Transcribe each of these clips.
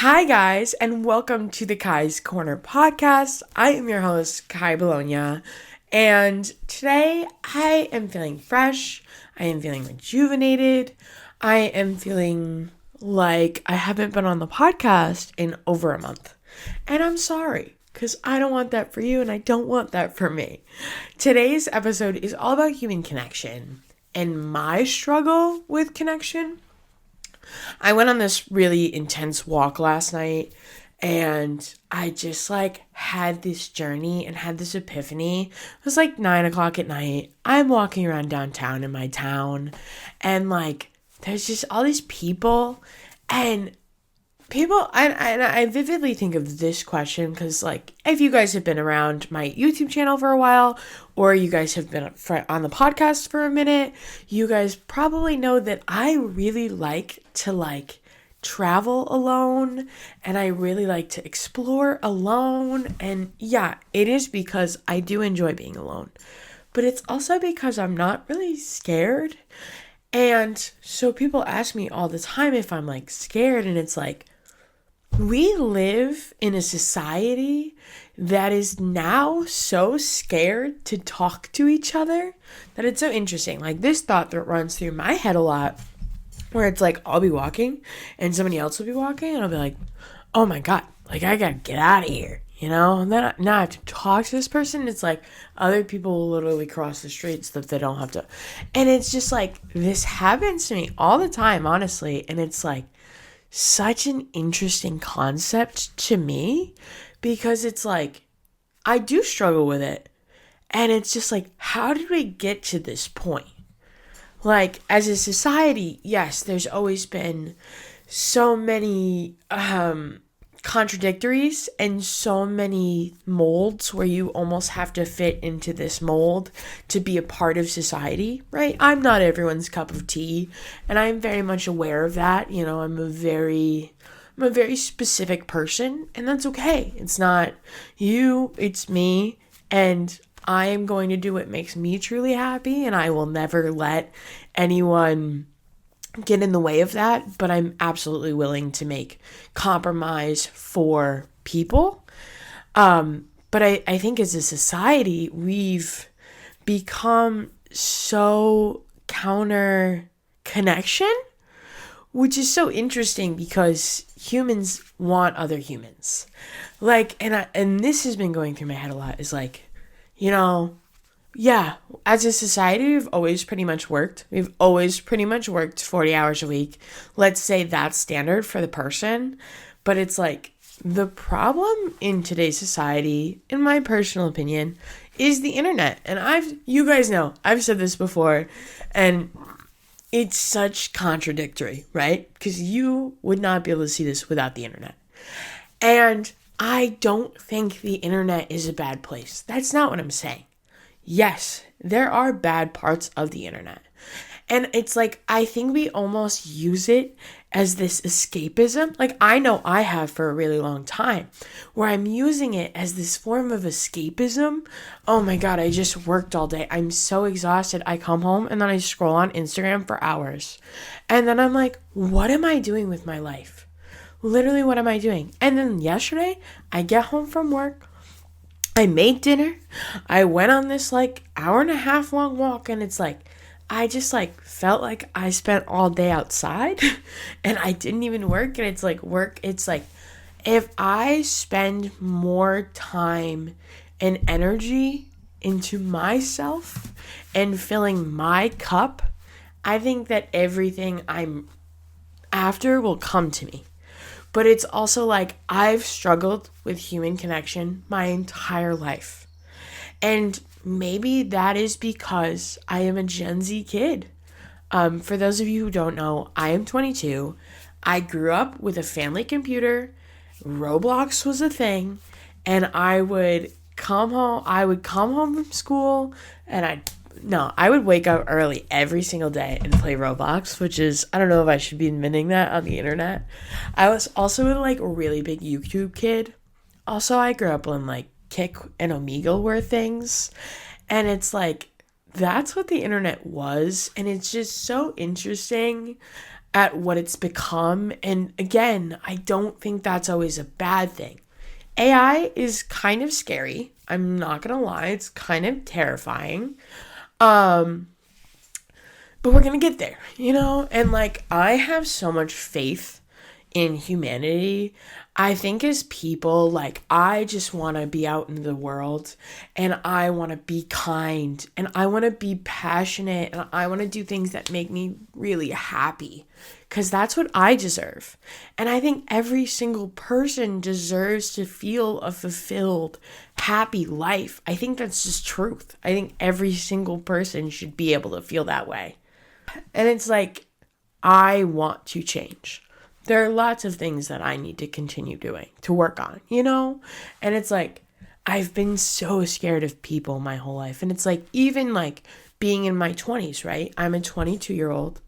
Hi, guys, and welcome to the Kai's Corner podcast. I am your host, Kai Bologna, and today I am feeling fresh. I am feeling rejuvenated. I am feeling like I haven't been on the podcast in over a month, and I'm sorry because I don't want that for you, and I don't want that for me. Today's episode is all about human connection and my struggle with connection. I went on this really intense walk last night and I just had this journey and had this epiphany. It was 9 o'clock at night. I'm walking around downtown in my town and there's just all these people and I vividly think of this question because, if you guys have been around my YouTube channel for a while or you guys have been on the podcast for a minute, you guys probably know that I really like to, travel alone and I really like to explore alone. And yeah, it is because I do enjoy being alone, but it's also because I'm not really scared. And so people ask me all the time if I'm, scared, and it's we live in a society that is now so scared to talk to each other that it's so interesting. This thought that runs through my head a lot where it's I'll be walking and somebody else will be walking and I'll be like, oh my God, I gotta get out of here, And then now I have to talk to this person. It's other people will literally cross the street so that they don't have to. And it's just this happens to me all the time, honestly. And it's such an interesting concept to me because it's I do struggle with it. And it's just how did we get to this point? As a society, yes, there's always been so many contradictories and so many molds where you almost have to fit into this mold to be a part of society, right? I'm not everyone's cup of tea, and I'm very much aware of that. I'm a very specific person, and that's okay. It's not you, it's me, and I am going to do what makes me truly happy, and I will never let anyone get in the way of that, but I'm absolutely willing to make compromise for people. But I think as a society, we've become so counter connection, which is so interesting because humans want other humans. And this has been going through my head a lot, is yeah, as a society, we've always pretty much worked 40 hours a week. Let's say that's standard for the person. But it's the problem in today's society, in my personal opinion, is the internet. And you guys know, I've said this before, and it's such contradictory, right? Because you would not be able to see this without the internet. And I don't think the internet is a bad place. That's not what I'm saying. Yes, there are bad parts of the internet. And it's I think we almost use it as this escapism. I know I have for a really long time, where I'm using it as this form of escapism. Oh my God, I just worked all day. I'm so exhausted. I come home and then I scroll on Instagram for hours. And then I'm what am I doing with my life? Literally, what am I doing? And then yesterday, I get home from work. I made dinner. I went on this hour and a half long walk, and it's I just felt like I spent all day outside and I didn't even work. And it's work. It's if I spend more time and energy into myself and filling my cup, I think that everything I'm after will come to me. But it's also I've struggled with human connection my entire life. And maybe that is because I am a Gen Z kid. For those of you who don't know, I am 22. I grew up with a family computer. Roblox was a thing. And I would come home from school and I would wake up early every single day and play Roblox, which is, I don't know if I should be admitting that on the internet. I was also a really big YouTube kid. Also, I grew up when Kik and Omegle were things. And it's that's what the internet was. And it's just so interesting at what it's become. And again, I don't think that's always a bad thing. AI is kind of scary. I'm not going to lie. It's kind of terrifying. But we're going to get there, And like, I have so much faith in humanity. I think as people, like, I just want to be out in the world and I want to be kind and I want to be passionate and I want to do things that make me really happy because that's what I deserve. And I think every single person deserves to feel a fulfilled, happy life. I think that's just truth. I think every single person should be able to feel that way. And it's like, I want to change. There are lots of things that I need to continue doing, to work on, And it's like, I've been so scared of people my whole life. And it's like, even like being in my 20s, right? I'm a 22-year-old.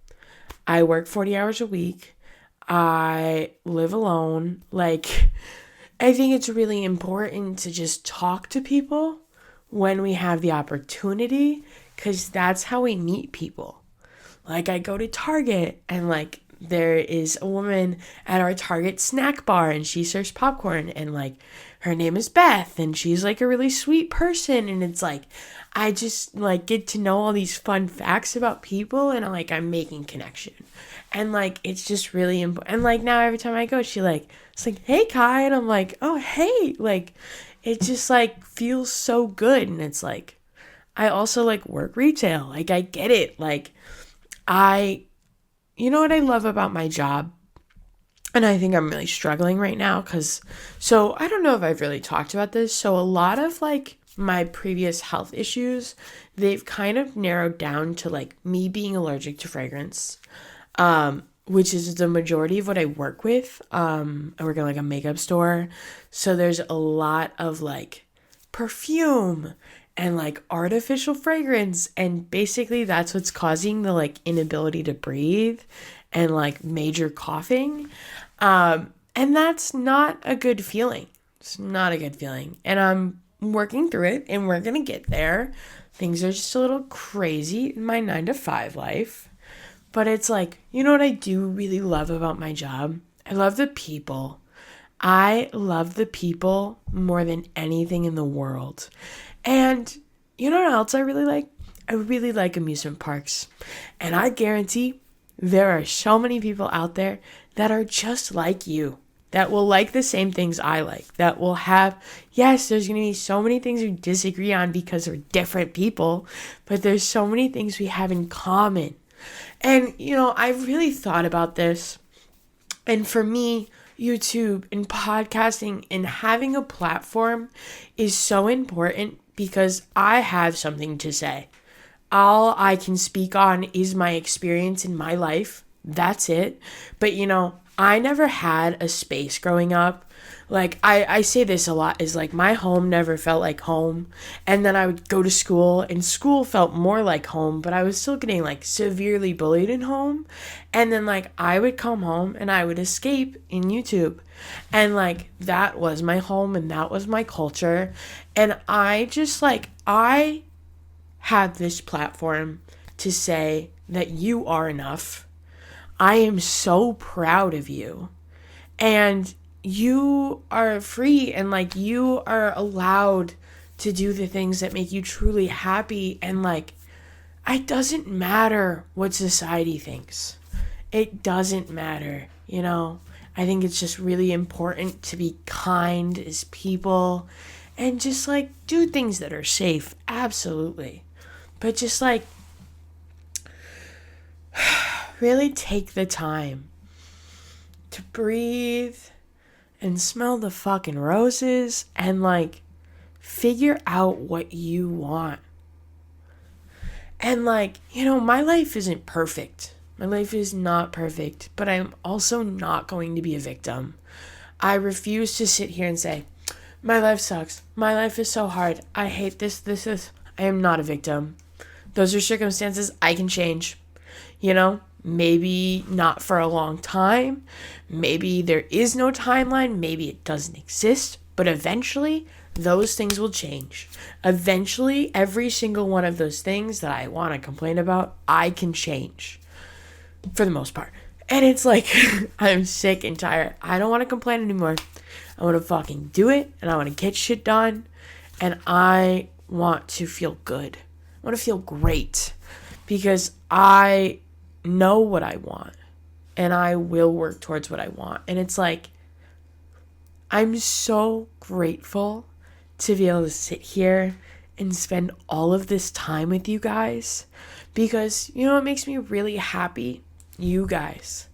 I work 40 hours a week. I live alone. Like, I think it's really important to just talk to people when we have the opportunity, because that's how we meet people. Like, I go to Target and like, there is a woman at our Target snack bar and she serves popcorn and like her name is Beth and she's like a really sweet person, and it's like I just like get to know all these fun facts about people and like I'm making connection, and like it's just really important. And like now every time I go, it's like, hey Kai, and I'm like, oh hey, like it just like feels so good. And it's like I also like work retail, like I get it, like you know what I love about my job? And I think I'm really struggling right now so I don't know if I've really talked about this. So a lot of like my previous health issues, they've kind of narrowed down to like me being allergic to fragrance, which is the majority of what I work with. I work in like a makeup store. So there's a lot of like perfume and like artificial fragrance, and basically that's what's causing the like inability to breathe and like major coughing, and that's not a good feeling. It's not a good feeling, and I'm working through it and we're gonna get there. Things are just a little crazy in my 9-to-5 life, but it's like, you know what I do really love about my job? I love the people. I love the people more than anything in the world. And you know what else I really like? I really like amusement parks. And I guarantee there are so many people out there that are just like you, that will like the same things I like, that will have, yes, there's going to be so many things we disagree on because we're different people, but there's so many things we have in common. And, I've really thought about this. And for me, YouTube and podcasting and having a platform is so important because I have something to say. All I can speak on is my experience in my life. That's it. But, I never had a space growing up. Like, I say this a lot, is like my home never felt like home. And then I would go to school and school felt more like home, but I was still getting like severely bullied in home. And then like I would come home and I would escape in YouTube. And like that was my home and that was my culture. And I just like, I have this platform to say that you are enough. I am so proud of you. And you are free and like you are allowed to do the things that make you truly happy. And like, it doesn't matter what society thinks. It doesn't matter, I think it's just really important to be kind as people and just like do things that are safe. Absolutely. But just like really take the time to breathe and smell the fucking roses and like figure out what you want. And like, my life isn't perfect. My life is not perfect, but I'm also not going to be a victim. I refuse to sit here and say, my life sucks. My life is so hard. I hate this. I am not a victim. Those are circumstances I can change. Maybe not for a long time. Maybe there is no timeline. Maybe it doesn't exist. But eventually, those things will change. Eventually, every single one of those things that I want to complain about, I can change. For the most part. And it's like, I'm sick and tired. I don't want to complain anymore. I want to fucking do it, and I want to get shit done, and I want to feel good. I want to feel great because I know what I want, and I will work towards what I want. And it's like, I'm so grateful to be able to sit here and spend all of this time with you guys because, you know, it makes me really happy? You guys.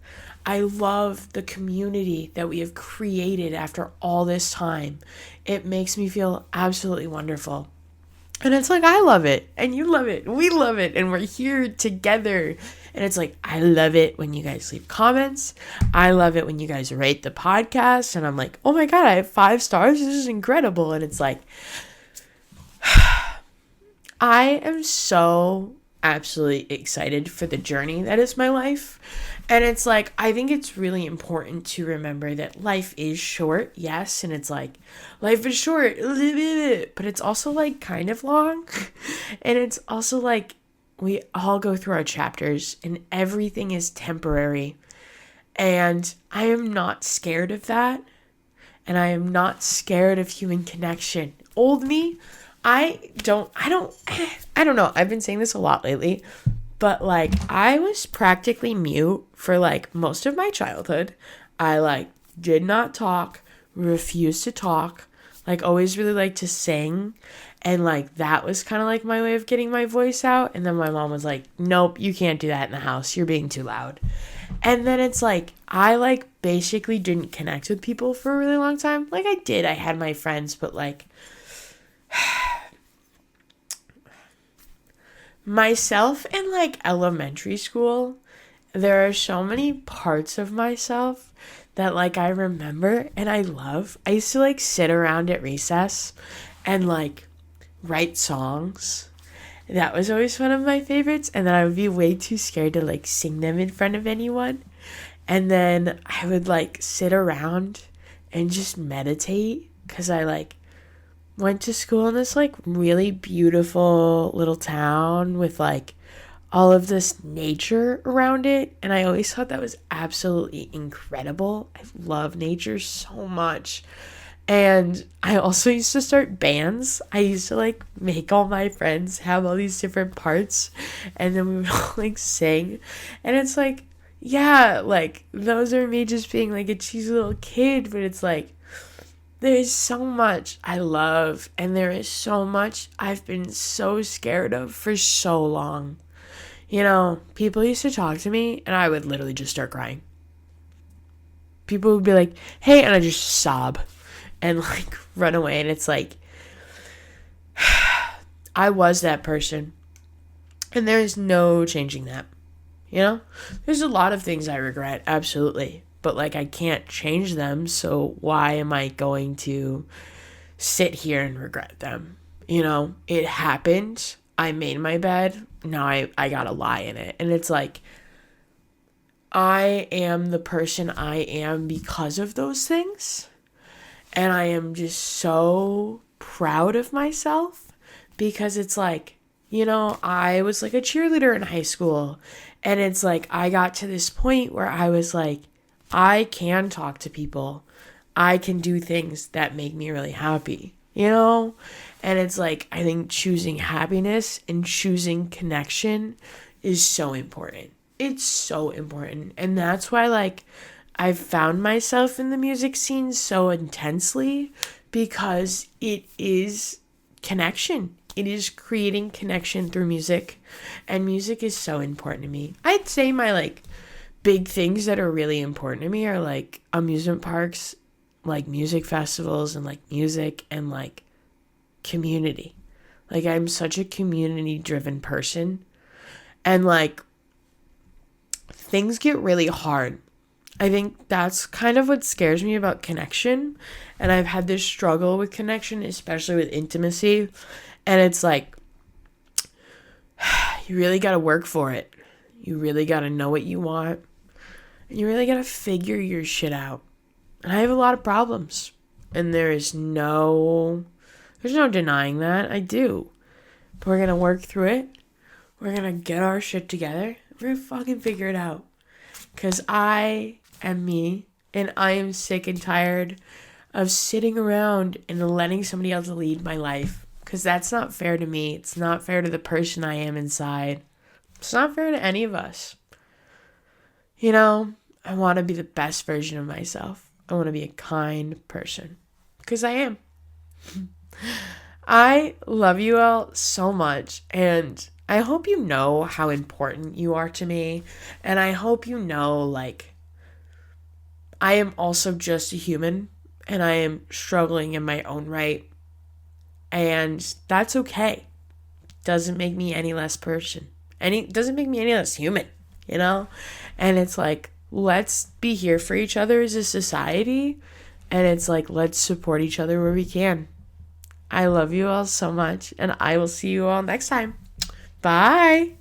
I love the community that we have created after all this time. It makes me feel absolutely wonderful. And it's like, I love it, and you love it, we love it, and we're here together. And it's like, I love it when you guys leave comments. I love it when you guys rate the podcast. And I'm like, oh my God, I have 5 stars. This is incredible. And it's like, I am so absolutely excited for the journey that is my life. And it's like, I think it's really important to remember that life is short, yes. And it's like, life is short, but it's also like kind of long. And it's also like, we all go through our chapters and everything is temporary. And I am not scared of that. And I am not scared of human connection. Old me, I don't know. I've been saying this a lot lately, but like I was practically mute for like most of my childhood. I like did not talk, refused to talk, like always really liked to sing. And like that was kind of like my way of getting my voice out. And then my mom was like, nope, you can't do that in the house. You're being too loud. And then it's like, I like basically didn't connect with people for a really long time. Like I did, I had my friends, but like myself in like elementary school, there are so many parts of myself that like I remember and I love. I used to like sit around at recess and like write songs. That was always one of my favorites. And then I would be way too scared to like sing them in front of anyone. And then I would like sit around and just meditate because I like went to school in this like really beautiful little town with like all of this nature around it. And I always thought that was absolutely incredible. I love nature so much. And I also used to start bands. I used to like make all my friends have all these different parts and then we would all like sing. And it's like, yeah, like those are me just being like a cheesy little kid, but it's like there's so much I love and there is so much I've been so scared of for so long. You know, people used to talk to me and I would literally just start crying. People would be like, hey, and I just sob and like run away. And it's like, I was that person and there is no changing that. You know, there's a lot of things I regret, absolutely, but like I can't change them. So why am I going to sit here and regret them? You know, it happened. I made my bed. Now I gotta lie in it. And it's like, I am the person I am because of those things. And I am just so proud of myself because it's like, you know, I was like a cheerleader in high school. And it's like, I got to this point where I was like, I can talk to people. I can do things that make me really happy, you know? And it's like, I think choosing happiness and choosing connection is so important. It's so important. And that's why, like, I've found myself in the music scene so intensely because it is connection. It is creating connection through music. And music is so important to me. I'd say my, like, big things that are really important to me are, like, amusement parks, like, music festivals, and, like, music and, like, community. Like, I'm such a community-driven person. And, like, things get really hard. I think that's kind of what scares me about connection. And I've had this struggle with connection, especially with intimacy. And it's like, you really got to work for it. You really got to know what you want. And you really got to figure your shit out. And I have a lot of problems. And there's no denying that. I do. But we're going to work through it. We're going to get our shit together. We're going to fucking figure it out. Because I am me, and I am sick and tired of sitting around and letting somebody else lead my life. Because that's not fair to me. It's not fair to the person I am inside. It's not fair to any of us. You know, I want to be the best version of myself. I want to be a kind person. Because I am. I love you all so much. And I hope you know how important you are to me. And I hope you know, like, I am also just a human. And I am struggling in my own right. And that's okay. Doesn't make me any less person. Doesn't make me any less human, you know? And it's like, let's be here for each other as a society. And it's like, let's support each other where we can. I love you all so much. And I will see you all next time. Bye.